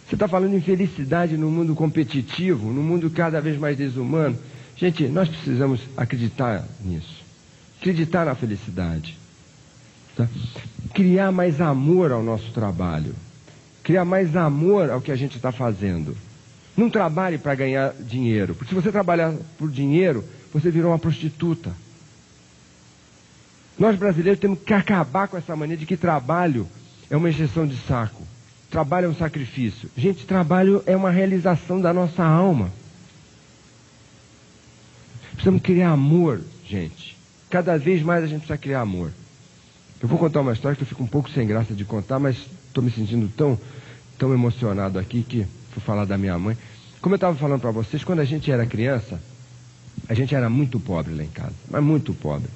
Você está falando em felicidade no mundo competitivo, no mundo cada vez mais desumano. Gente, nós precisamos acreditar nisso. Acreditar na felicidade. Tá? Criar mais amor ao nosso trabalho. Criar mais amor ao que a gente está fazendo. Não trabalhe para ganhar dinheiro. Porque se você trabalhar por dinheiro, você virou uma prostituta. Nós brasileiros temos que acabar com essa mania de que trabalho é uma encheção de saco. Trabalho é um sacrifício. Gente, trabalho é uma realização da nossa alma. Precisamos criar amor, gente. Cada vez mais a gente precisa criar amor. Eu vou contar uma história que eu fico um pouco sem graça de contar, mas estou me sentindo tão emocionado aqui que vou falar da minha mãe. Como eu estava falando para vocês, quando a gente era criança, a gente era muito pobre lá em casa, mas muito pobre.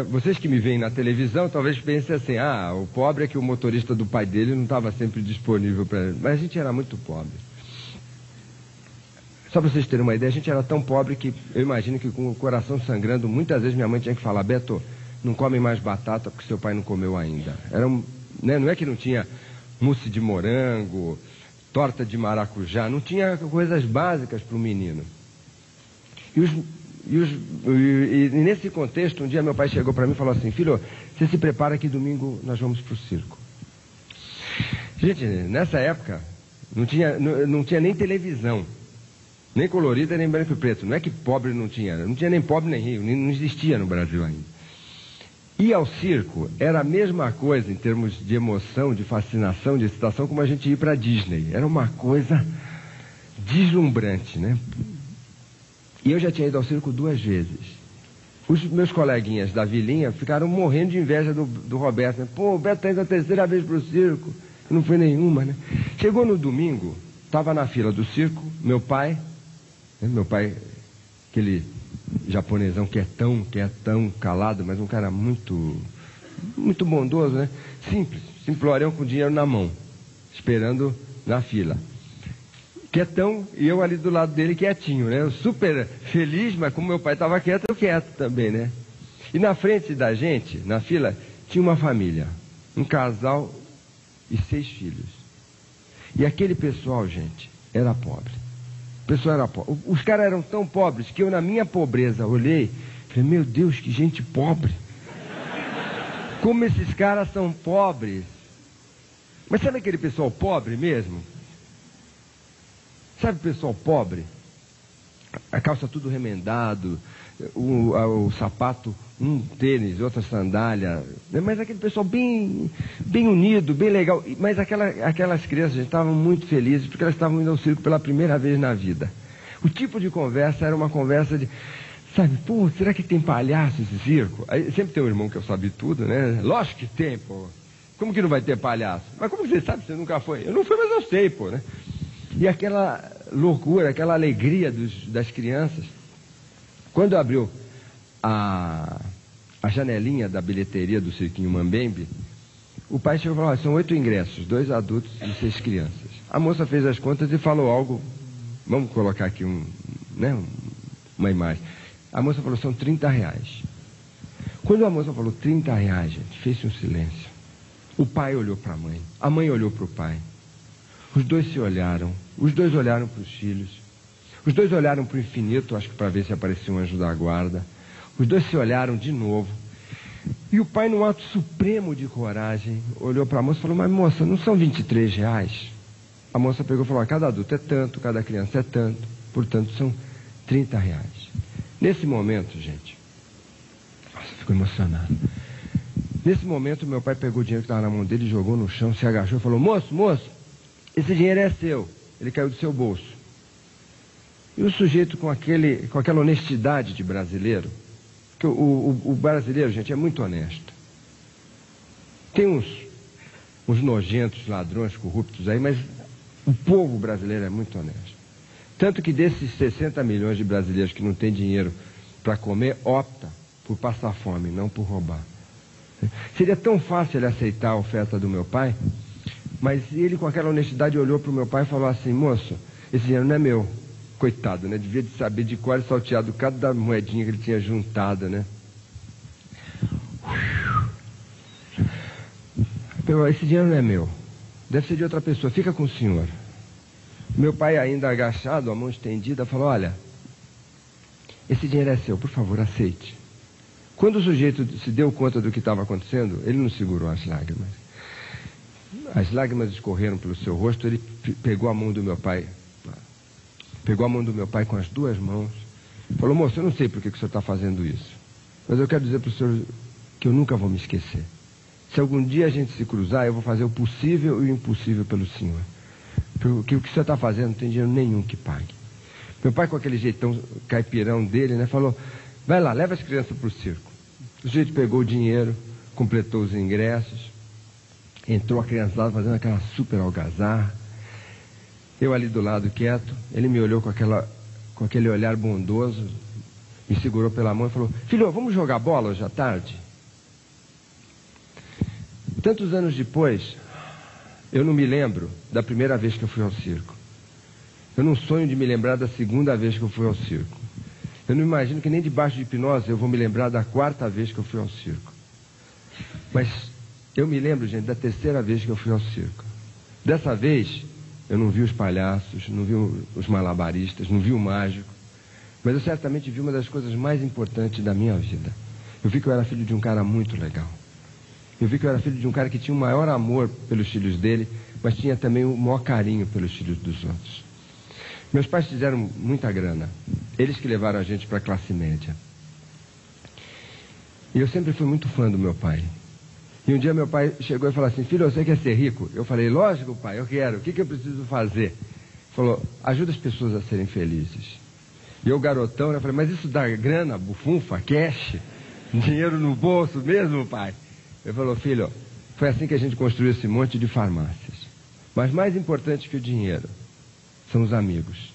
Vocês que me veem na televisão talvez pensem assim, o pobre é que o motorista do pai dele não estava sempre disponível para ele. Mas a gente era muito pobre. Só para vocês terem uma ideia, a gente era tão pobre que eu imagino que com o coração sangrando, muitas vezes minha mãe tinha que falar, Beto, não come mais batata porque seu pai não comeu ainda. Não é que não tinha mousse de morango, torta de maracujá, não tinha coisas básicas para o menino. E nesse contexto, um dia meu pai chegou para mim e falou assim, filho, você se prepara que domingo nós vamos para o circo. Gente, nessa época não tinha nem televisão, nem colorida, nem branco e preto. Não é que pobre não tinha nem pobre nem rico, não existia no Brasil ainda. Ir ao circo era a mesma coisa em termos de emoção, de fascinação, de excitação, como a gente ir para a Disney. Era uma coisa deslumbrante, né? E eu já tinha ido ao circo 2 vezes. Os meus coleguinhas da vilinha ficaram morrendo de inveja do Roberto. Né? Pô, o Beto está indo a 3ª vez para o circo. Não foi nenhuma, né? Chegou no domingo, estava na fila do circo, meu pai, aquele japonesão que é tão calado, mas um cara muito bondoso, né? Simples, simplório, com dinheiro na mão, esperando na fila. Quietão, e eu ali do lado dele quietinho, né? Eu super feliz, mas como meu pai estava quieto, eu quieto também, né? E na frente da gente, na fila, tinha uma família, um casal e 6 filhos. E aquele pessoal, gente, era pobre. O pessoal era pobre. Os caras eram tão pobres que eu, na minha pobreza, olhei e falei, meu Deus, que gente pobre. Como esses caras são pobres. Mas sabe aquele pessoal pobre mesmo? Sabe o pessoal pobre? A calça tudo remendado, o sapato, um tênis, outra sandália. Mas aquele pessoal bem unido, bem legal. Mas aquelas crianças estavam muito felizes porque elas estavam indo ao circo pela primeira vez na vida. O tipo de conversa era uma conversa de, sabe, pô, será que tem palhaço esse circo? Aí, sempre tem um irmão que sabe tudo, né? Lógico que tem, pô. Como que não vai ter palhaço? Mas como você sabe? Você nunca foi? Eu não fui, mas eu sei, pô, né? E aquela loucura, aquela alegria das crianças. Quando abriu a janelinha da bilheteria do Cirquinho Mambembe, o pai chegou e falou, são 8 ingressos, 2 adultos e 6 crianças. A moça fez as contas e falou algo, vamos colocar aqui uma imagem. A moça falou, são R$30. Quando a moça falou R$30, gente, fez-se um silêncio. O pai olhou para a mãe olhou para o pai. Os dois se olharam, os dois olharam para os filhos, os dois olharam para o infinito, acho que para ver se aparecia um anjo da guarda. Os dois se olharam de novo. E o pai, num ato supremo de coragem, olhou para a moça e falou, mas moça, não são R$23? A moça pegou e falou, cada adulto é tanto, cada criança é tanto, portanto são R$30. Nesse momento, gente, nossa, ficou emocionado. Nesse momento, meu pai pegou o dinheiro que estava na mão dele, jogou no chão, se agachou e falou, moço, esse dinheiro é seu. Ele caiu do seu bolso. E o sujeito com aquela honestidade de brasileiro, porque o brasileiro, gente, é muito honesto. Tem uns nojentos ladrões corruptos aí, mas o povo brasileiro é muito honesto. Tanto que desses 60 milhões de brasileiros que não têm dinheiro para comer, opta por passar fome, não por roubar. Seria tão fácil ele aceitar a oferta do meu pai, mas ele com aquela honestidade olhou para o meu pai e falou assim, moço, esse dinheiro não é meu. Coitado, né? Devia de saber de qual salteado cada moedinha que ele tinha juntado, né? Esse dinheiro não é meu. deve ser de outra pessoa, fica com o senhor. Meu pai, ainda agachado, a mão estendida, falou, olha, esse dinheiro é seu, por favor, aceite. Quando o sujeito se deu conta do que estava acontecendo, ele não segurou as lágrimas. As lágrimas escorreram pelo seu rosto, ele pegou a mão do meu pai, com as duas mãos, falou, moço, eu não sei por que o senhor está fazendo isso, mas eu quero dizer para o senhor que eu nunca vou me esquecer. Se algum dia a gente se cruzar, eu vou fazer o possível e o impossível pelo senhor. Porque o que o senhor está fazendo não tem dinheiro nenhum que pague. Meu pai, com aquele jeitão caipirão dele, né, falou, vai lá, leva as crianças para o circo. O sujeito pegou o dinheiro, completou os ingressos, entrou a criançada fazendo aquela super algazarra. Eu ali do lado quieto, ele me olhou com aquele olhar bondoso, me segurou pela mão e falou, filho, vamos jogar bola hoje à tarde? Tantos anos depois, eu não me lembro da primeira vez que eu fui ao circo. Eu não sonho de me lembrar da segunda vez que eu fui ao circo. Eu não imagino que nem debaixo de hipnose eu vou me lembrar da quarta vez que eu fui ao circo. Mas eu me lembro, gente, da terceira vez que eu fui ao circo. Dessa vez, eu não vi os palhaços, não vi os malabaristas, não vi o mágico. Mas eu certamente vi uma das coisas mais importantes da minha vida. Eu vi que eu era filho de um cara muito legal. Eu vi que eu era filho de um cara que tinha o maior amor pelos filhos dele, mas tinha também o maior carinho pelos filhos dos outros. Meus pais fizeram muita grana. Eles que levaram a gente para a classe média. E eu sempre fui muito fã do meu pai. E um dia meu pai chegou e falou assim, filho, você quer ser rico? Eu falei, lógico, pai, eu quero. O que eu preciso fazer? Ele falou, ajuda as pessoas a serem felizes. E eu, garotão, eu falei, mas isso dá grana, bufunfa, cash, dinheiro no bolso mesmo, pai? Ele falou, filho, foi assim que a gente construiu esse monte de farmácias. Mas mais importante que o dinheiro são os amigos.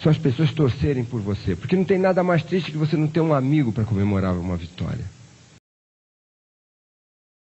São as pessoas torcerem por você. Porque não tem nada mais triste que você não ter um amigo para comemorar uma vitória.